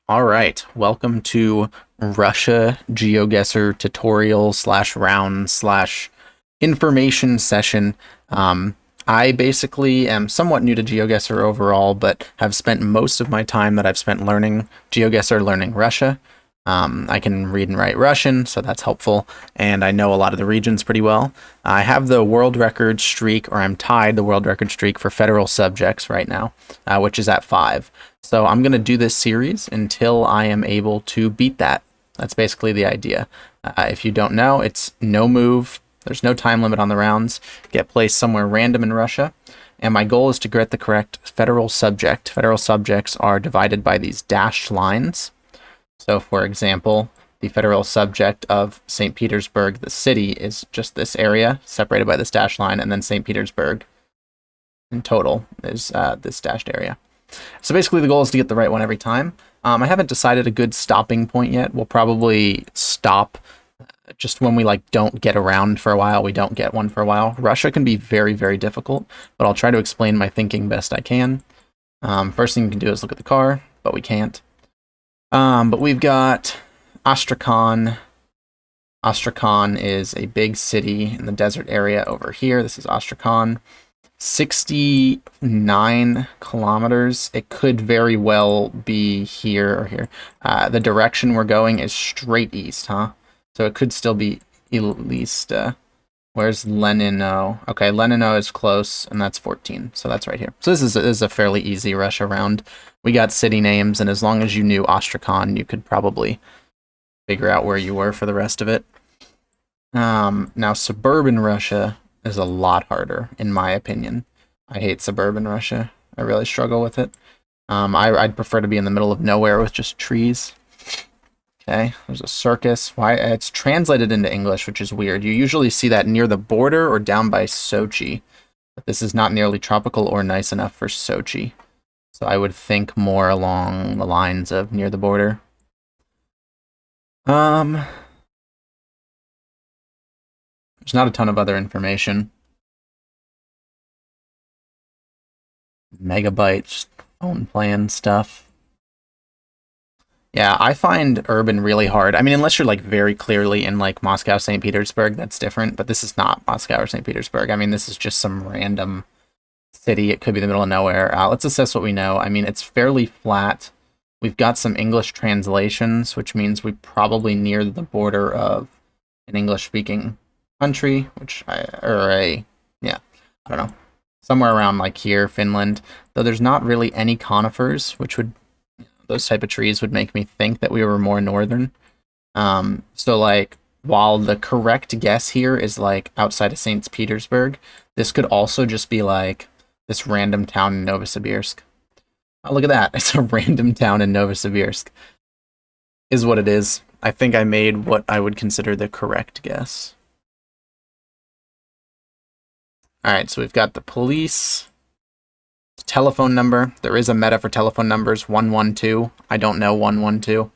All right, welcome to Russia GeoGuessr tutorial slash round slash information session. I basically am somewhat new to GeoGuessr overall, but have spent most of my time that I've spent learning GeoGuessr learning Russia. I can read and write Russian, so that's helpful, and I know a lot of the regions pretty well. I have the world record streak, or I'm tied the world record streak for federal subjects right now, which is at 5. So I'm going to do this series until I am able to beat that. That's basically the idea. If you don't know, it's no move. There's no time limit on the rounds. Get placed somewhere random in Russia. And my goal is to get the correct federal subject. Federal subjects are divided by these dashed lines. So, for example, the federal subject of St. Petersburg, the city, is just this area separated by this dashed line, and then St. Petersburg in total is this dashed area. So basically the goal is to get the right one every time. I haven't decided a good stopping point yet. We'll probably stop just when we don't get around for a while. We don't get one for a while. Russia can be very, very difficult, but I'll try to explain my thinking best I can. First thing you can do is look at the car, but we can't. But we've got Astrakhan. Astrakhan is a big city in the desert area over here. This is Astrakhan. 69 kilometers. It could very well be here or here. The direction we're going is straight east, huh? So it could still be at least. Where's Lenino? Okay, Lenino is close, and that's 14. So that's right here. So this is a fairly easy Russia round. We got city names, and as long as you knew Astrakhan, you could probably figure out where you were for the rest of it. Now, suburban Russia is a lot harder, in my opinion. I hate suburban Russia. I really struggle with it. I'd prefer to be in the middle of nowhere with just trees. Okay, there's a circus. Why? It's translated into English, which is weird. You usually see that near the border or down by Sochi. But this is not nearly tropical or nice enough for Sochi. So I would think more along the lines of near the border. There's not a ton of other information. Megabytes, phone plan stuff. Yeah, I find urban really hard. I mean, unless you're very clearly in Moscow, St. Petersburg, that's different. But this is not Moscow or St. Petersburg. I mean, this is just some random city. It could be the middle of nowhere. Let's assess what we know. I mean, it's fairly flat. We've got some English translations, which means we probably near the border of an English-speaking country, I don't know, somewhere around here, Finland. Though there's not really any conifers, which would those type of trees would make me think that we were more northern. So while the correct guess here is outside of St. Petersburg, this could also just be this random town in Novosibirsk. Oh, look at that. It's a random town in Novosibirsk. Is what it is. I think I made what I would consider the correct guess. Alright, so we've got the police. Telephone number. There is a meta for telephone numbers, 112. I don't know 112.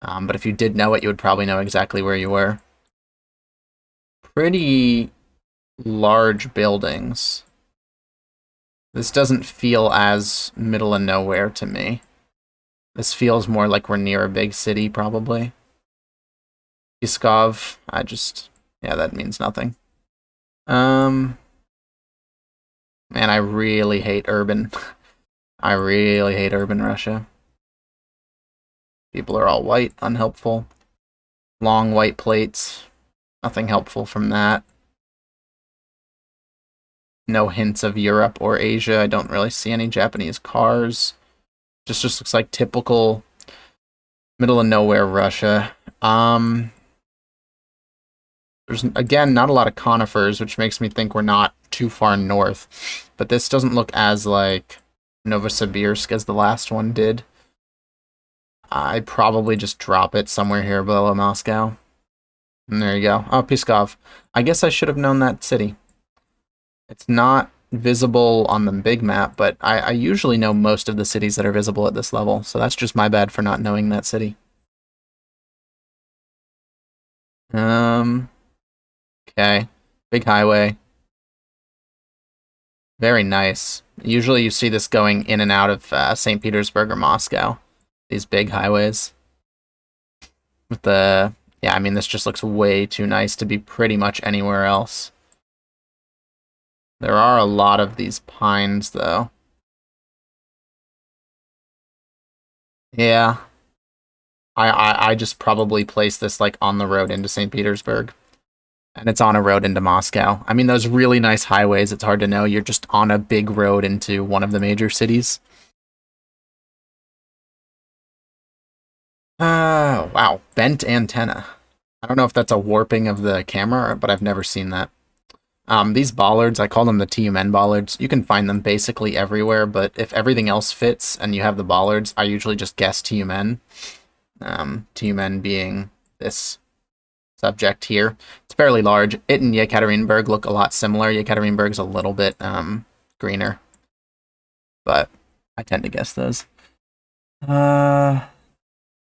But if you did know it, you would probably know exactly where you were. Pretty large buildings. This doesn't feel as middle of nowhere to me. This feels more like we're near a big city, probably. Iskov, yeah, that means nothing. Man, I really hate urban. I really hate urban Russia. People are all white, unhelpful. Long white plates. Nothing helpful from that. No hints of Europe or Asia. I don't really see any Japanese cars. Just looks like typical middle of nowhere Russia. There's, again, not a lot of conifers, which makes me think we're not too far north. But this doesn't look as Novosibirsk as the last one did. I'd probably just drop it somewhere here below Moscow. And there you go. Oh, Pskov. I guess I should have known that city. It's not visible on the big map, but I usually know most of the cities that are visible at this level. So that's just my bad for not knowing that city. Okay. Big highway. Very nice. Usually you see this going in and out of St. Petersburg or Moscow. These big highways. With the... Yeah, I mean, this just looks way too nice to be pretty much anywhere else. There are a lot of these pines, though. Yeah. I just probably placed this, like, on the road into St. Petersburg. And it's on a road into Moscow. I mean, those really nice highways, it's hard to know. You're just on a big road into one of the major cities. Wow. Bent antenna. I don't know if that's a warping of the camera, but I've never seen that. These bollards, I call them the TUMN bollards. You can find them basically everywhere, but if everything else fits and you have the bollards, I usually just guess TUMN. TUMN being this subject here. It's fairly large. It and Yekaterinburg look a lot similar. Yekaterinburg's a little bit greener, but I tend to guess those.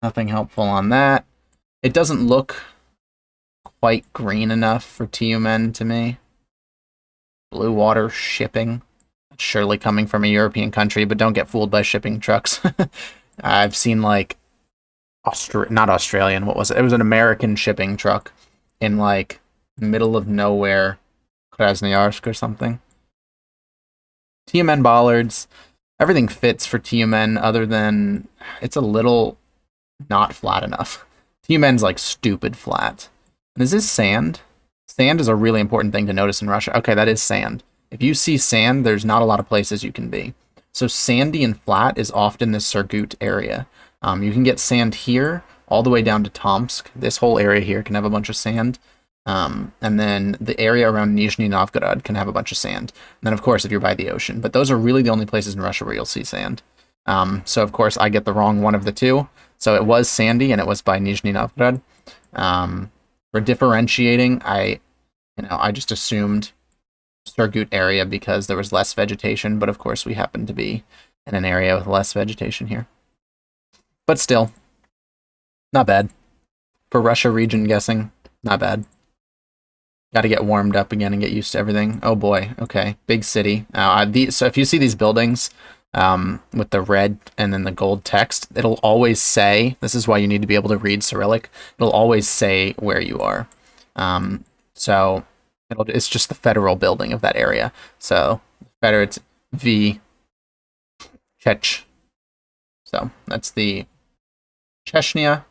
Nothing helpful on that. It doesn't look quite green enough for TUMN to me. Blue water shipping. That's surely coming from a European country, but don't get fooled by shipping trucks. I've seen like not Australian, what was it? It was an American shipping truck in like middle of nowhere, Krasnoyarsk or something. TUMN bollards. Everything fits for TUMN other than it's a little not flat enough. TUMN's like stupid flat. And is this sand? Sand is a really important thing to notice in Russia. Okay, that is sand. If you see sand, there's not a lot of places you can be. So sandy and flat is often the Surgut area. You can get sand here all the way down to Tomsk. This whole area here can have a bunch of sand. And then the area around Nizhny Novgorod can have a bunch of sand. And then, of course, if you're by the ocean. But those are really the only places in Russia where you'll see sand. So, of course, I get the wrong one of the two. So it was sandy, and it was by Nizhny Novgorod. For differentiating, I just assumed Surgut area because there was less vegetation. But, of course, we happen to be in an area with less vegetation here. But still, not bad. For Russia region guessing, not bad. Got to get warmed up again and get used to everything. Oh boy, okay, big city. So if you see these buildings with the red and then the gold text, it'll always say, this is why you need to be able to read Cyrillic, it'll always say where you are. So it's just the federal building of that area. So it's V Chech. So that's the Chechnya,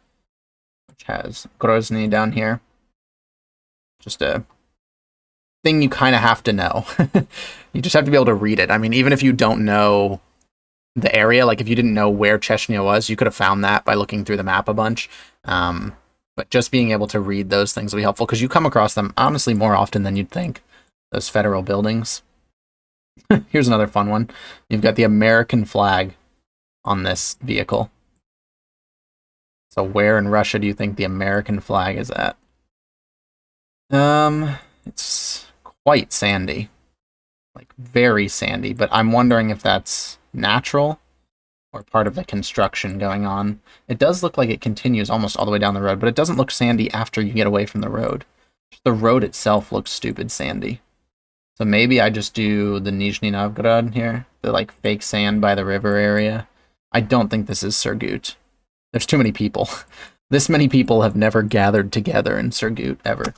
which has Grozny down here. Just a thing you kind of have to know. You just have to be able to read it. I mean, even if you don't know the area, like if you didn't know where Chechnya was, you could have found that by looking through the map a bunch. But just being able to read those things will be helpful because you come across them, honestly, more often than you'd think. Those federal buildings. Here's another fun one. You've got the American flag on this vehicle. So where in Russia do you think the American flag is at? It's quite sandy. Like, very sandy, but I'm wondering if that's natural or part of the construction going on. It does look like it continues almost all the way down the road, but it doesn't look sandy after you get away from the road. The road itself looks stupid sandy. So maybe I just do the Nizhny Novgorod here, the like fake sand by the river area. I don't think this is Surgut. There's too many people. This many people have never gathered together in Surgut ever.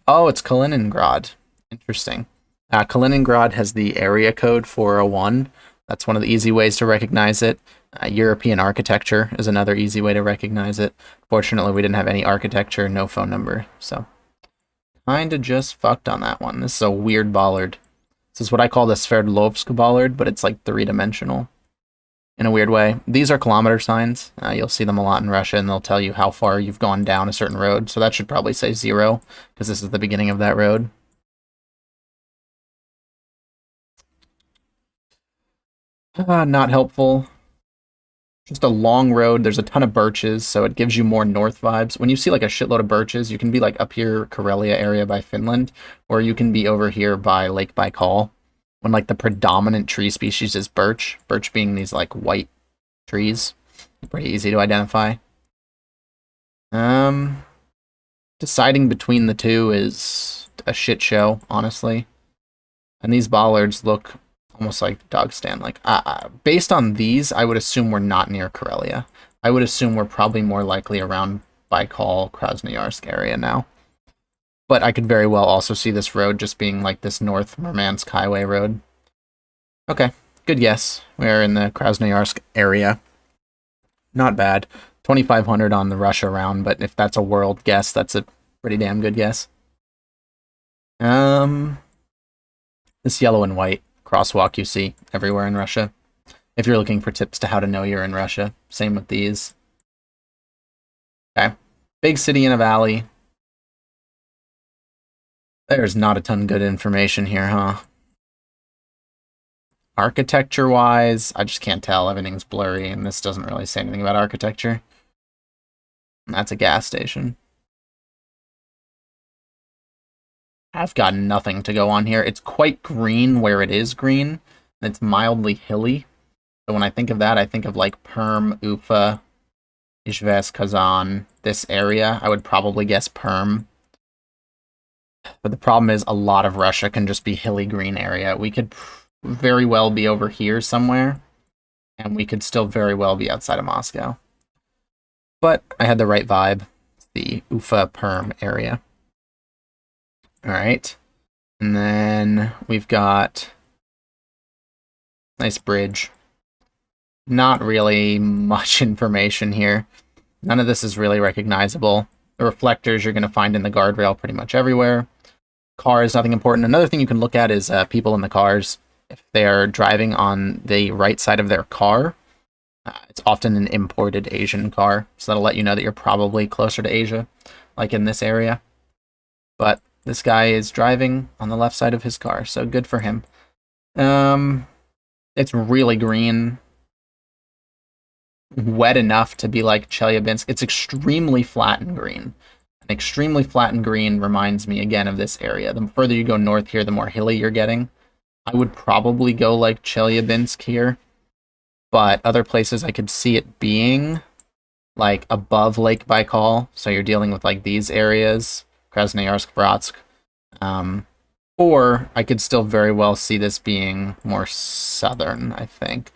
Oh, it's Kaliningrad. Interesting. Kaliningrad has the area code 401. That's one of the easy ways to recognize it. European architecture is another easy way to recognize it. Fortunately, we didn't have any architecture, no phone number, so kinda just fucked on that one. This is a weird bollard. This is what I call the Sverdlovsk bollard, but it's like three-dimensional in a weird way. These are kilometer signs. You'll see them a lot in Russia, and they'll tell you how far you've gone down a certain road. So that should probably say 0, because this is the beginning of that road. Not helpful. Just a long road. There's a ton of birches, so it gives you more north vibes. When you see like a shitload of birches, you can be like up here, Karelia area by Finland, or you can be over here by Lake Baikal, when like the predominant tree species is birch. Birch being these like white trees. Pretty easy to identify. Deciding between the two is a shit show, honestly. And these bollards look almost like Dagestan. Like, based on these, I would assume we're not near Karelia. I would assume we're probably more likely around Baikal, Krasnoyarsk area now. But I could very well also see this road just being like this North Murmansk Highway road. Okay, good guess. We're in the Krasnoyarsk area. Not bad. 2,500 on the Russia round, but if that's a world guess, that's a pretty damn good guess. This yellow and white crosswalk you see everywhere in Russia. If you're looking for tips to how to know you're in Russia, same with these. Okay, big city in a valley. There's not a ton good information here, huh? Architecture-wise, I just can't tell. Everything's blurry, and this doesn't really say anything about architecture. And that's a gas station. I've got nothing to go on here. It's quite green where it is green, and it's mildly hilly. So when I think of that, I think of like Perm, Ufa, Izhevsk, Kazan, this area. I would probably guess Perm. But the problem is a lot of Russia can just be hilly green area. We could very well be over here somewhere, and we could still very well be outside of Moscow. But I had the right vibe. It's the Ufa Perm area. All right. And then we've got nice bridge. Not really much information here. None of this is really recognizable. The reflectors you're going to find in the guardrail pretty much everywhere. Cars, nothing important. Another thing you can look at is people in the cars. If they're driving on the right side of their car, it's often an imported Asian car. So that'll let you know that you're probably closer to Asia, like in this area. But this guy is driving on the left side of his car, so good for him. It's really green. Wet enough to be like Chelyabinsk. It's extremely flat and green. And extremely flat and green reminds me again of this area. The further you go north here, the more hilly you're getting. I would probably go like Chelyabinsk here. But other places I could see it being like above Lake Baikal. So you're dealing with like these areas. Krasnoyarsk, Bratsk. Or I could still very well see this being more southern, I think.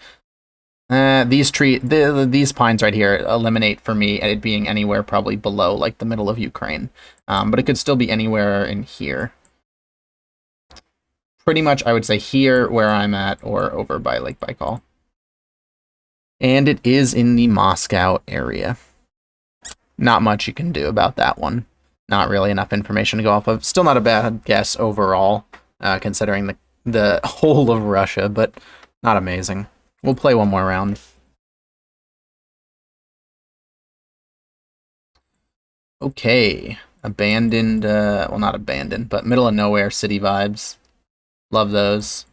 These pines right here eliminate for me it being anywhere probably below like the middle of Ukraine. But it could still be anywhere in here. Pretty much I would say here where I'm at or over by Lake Baikal. And it is in the Moscow area. Not much you can do about that one. Not really enough information to go off of. Still not a bad guess overall, considering the whole of Russia, but not amazing. We'll play one more round. Okay. Abandoned, well, not abandoned, but middle of nowhere city vibes. Love those.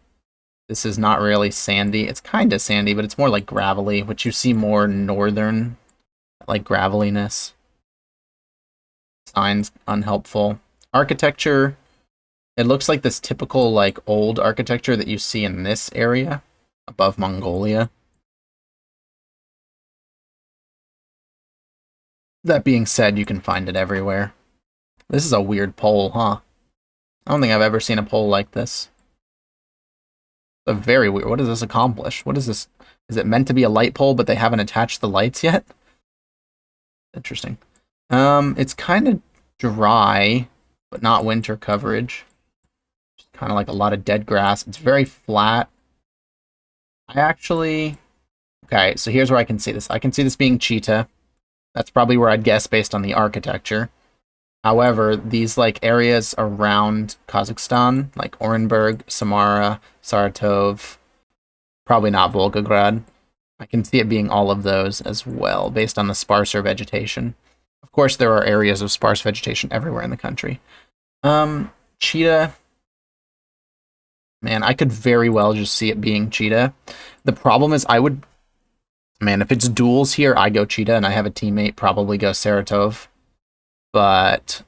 This is not really sandy. It's kind of sandy, but it's more like gravelly, which you see more northern, like graveliness. Signs unhelpful. Architecture, it looks like this typical like old architecture that you see in this area above Mongolia. That being said, you can find it everywhere. This is a weird pole, huh? I don't think I've ever seen a pole like this. A very weird. What does this accomplish? What is this? Is it meant to be a light pole, but they haven't attached the lights yet? Interesting. It's kind of dry, but not winter coverage. Just kind of like a lot of dead grass. It's very flat. Okay, so here's where I can see this. I can see this being Chita. That's probably where I'd guess based on the architecture. However, these like areas around Kazakhstan, like Orenburg, Samara, Saratov, probably not Volgograd. I can see it being all of those as well, based on the sparser vegetation. Of course, there are areas of sparse vegetation everywhere in the country. Chita, man, I could very well just see it being Chita. The problem is if it's duels here, I go Chita, and I have a teammate probably go Saratov. But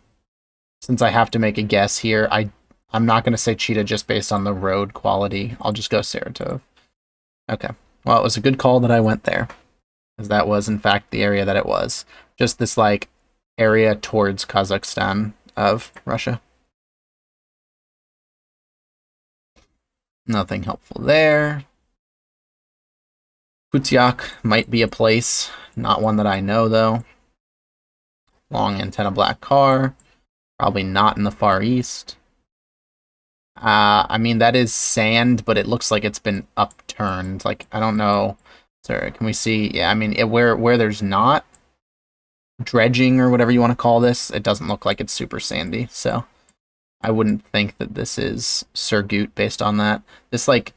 since I have to make a guess here, I'm not going to say Chita just based on the road quality. I'll just go Saratov. Okay. Well, it was a good call that I went there, because that was, in fact, the area that it was. Just this, like, area towards Kazakhstan of Russia. Nothing helpful there. Kutyak might be a place, not one that I know though. Long antenna black car, probably not in the Far East. I mean, that is sand, but it looks like it's been upturned. Like, I don't know. Sorry, can we see? Yeah, I mean, where there's not dredging or whatever you want to call this, it doesn't look like it's super sandy. So I wouldn't think that this is Surgut based on that. This, like,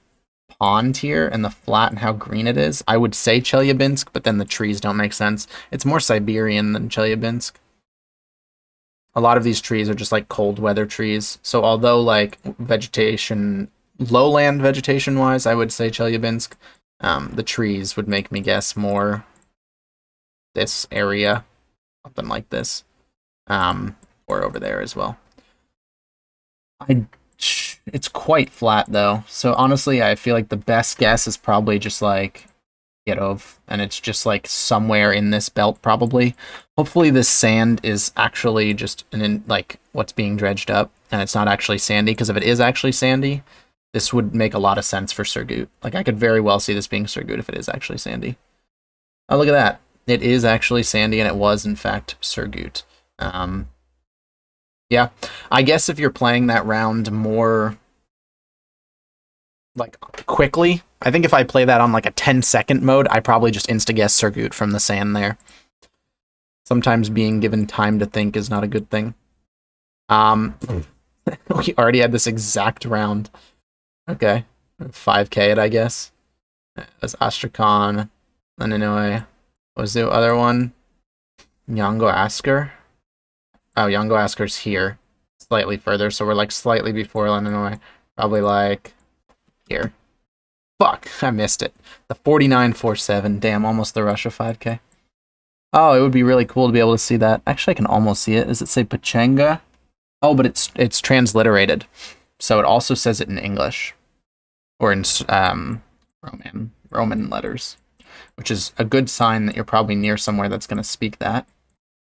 pond here and the flat and how green it is, I would say Chelyabinsk, but then the trees don't make sense. It's more Siberian than Chelyabinsk. A lot of these trees are just like cold weather trees. So although like vegetation, lowland vegetation wise, I would say Chelyabinsk, the trees would make me guess more this area, something like this, or over there as well. It's quite flat though. So honestly, I feel like the best guess is probably just like Kirov, and it's just like somewhere in this belt probably. Hopefully this sand is actually just like what's being dredged up and it's not actually sandy, because if it is actually sandy, this would make a lot of sense for Surgut. Like I could very well see this being Surgut if it is actually sandy. Oh, look at that. It is actually sandy and it was in fact Surgut. Yeah, I guess if you're playing that round more like quickly, I think if I play that on like a 10-second mode, I probably just insta-guess Surgut from the sand there. Sometimes being given time to think is not a good thing. We already had this exact round. Okay, 5K it, I guess. It was Astrakhan, Leninoy. What was the other one? Yango Asker? Oh, Yango Asker's here. Slightly further, so we're like slightly before Leninoy. Probably like here. Fuck, I missed it. The 4947. Damn, almost the Russia 5K. Oh, it would be really cool to be able to see that. Actually, I can almost see it. Does it say Pachanga? Oh, but it's transliterated. So it also says it in English. Or in Roman letters. Which is a good sign that you're probably near somewhere that's going to speak that.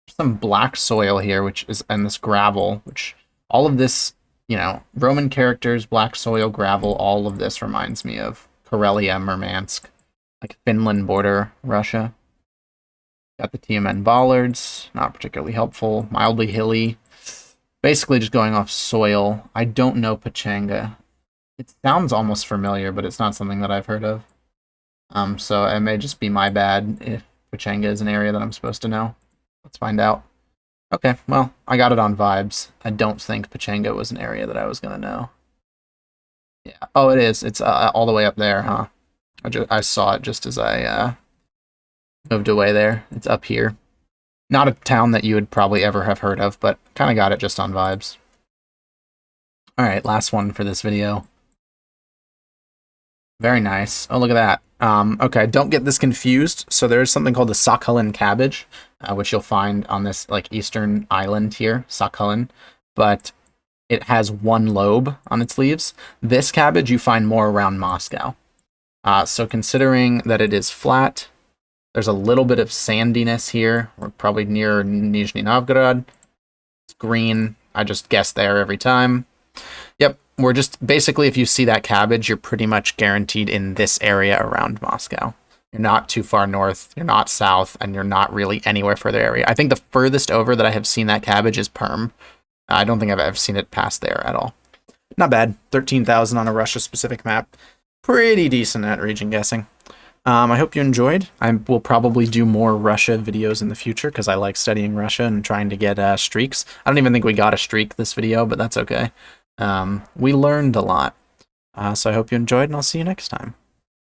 There's some black soil here, which is, and this gravel, which all of this, you know, Roman characters, black soil, gravel, all of this reminds me of Karelia, Murmansk, like Finland border, Russia. Got the TMN bollards, not particularly helpful, mildly hilly. Basically just going off soil. I don't know Pachanga. It sounds almost familiar, but it's not something that I've heard of. So it may just be my bad if Pachanga is an area that I'm supposed to know. Let's find out. Okay, well, I got it on vibes. I don't think Pachanga was an area that I was going to know. Yeah. Oh, it is. It's all the way up there, huh? I saw it just as I moved away there. It's up here. Not a town that you would probably ever have heard of, but kind of got it just on vibes. All right, last one for this video. Very nice. Oh, look at that. Okay, don't get this confused. So there's something called the Sakhalin cabbage, which you'll find on this like eastern island here, Sakhalin, but it has one lobe on its leaves. This cabbage you find more around Moscow. So considering that it is flat, there's a little bit of sandiness here. We're probably near Nizhny Novgorod. It's green. I just guess there every time. Yep, we're just basically, if you see that cabbage, you're pretty much guaranteed in this area around Moscow. You're not too far north, you're not south, and you're not really anywhere further area. I think the furthest over that I have seen that cabbage is Perm. I don't think I've ever seen it past there at all. Not bad. 13,000 on a Russia-specific map. Pretty decent at region guessing. I hope you enjoyed. I will probably do more Russia videos in the future because I like studying Russia and trying to get streaks. I don't even think we got a streak this video, but that's okay. We learned a lot. So I hope you enjoyed, and I'll see you next time.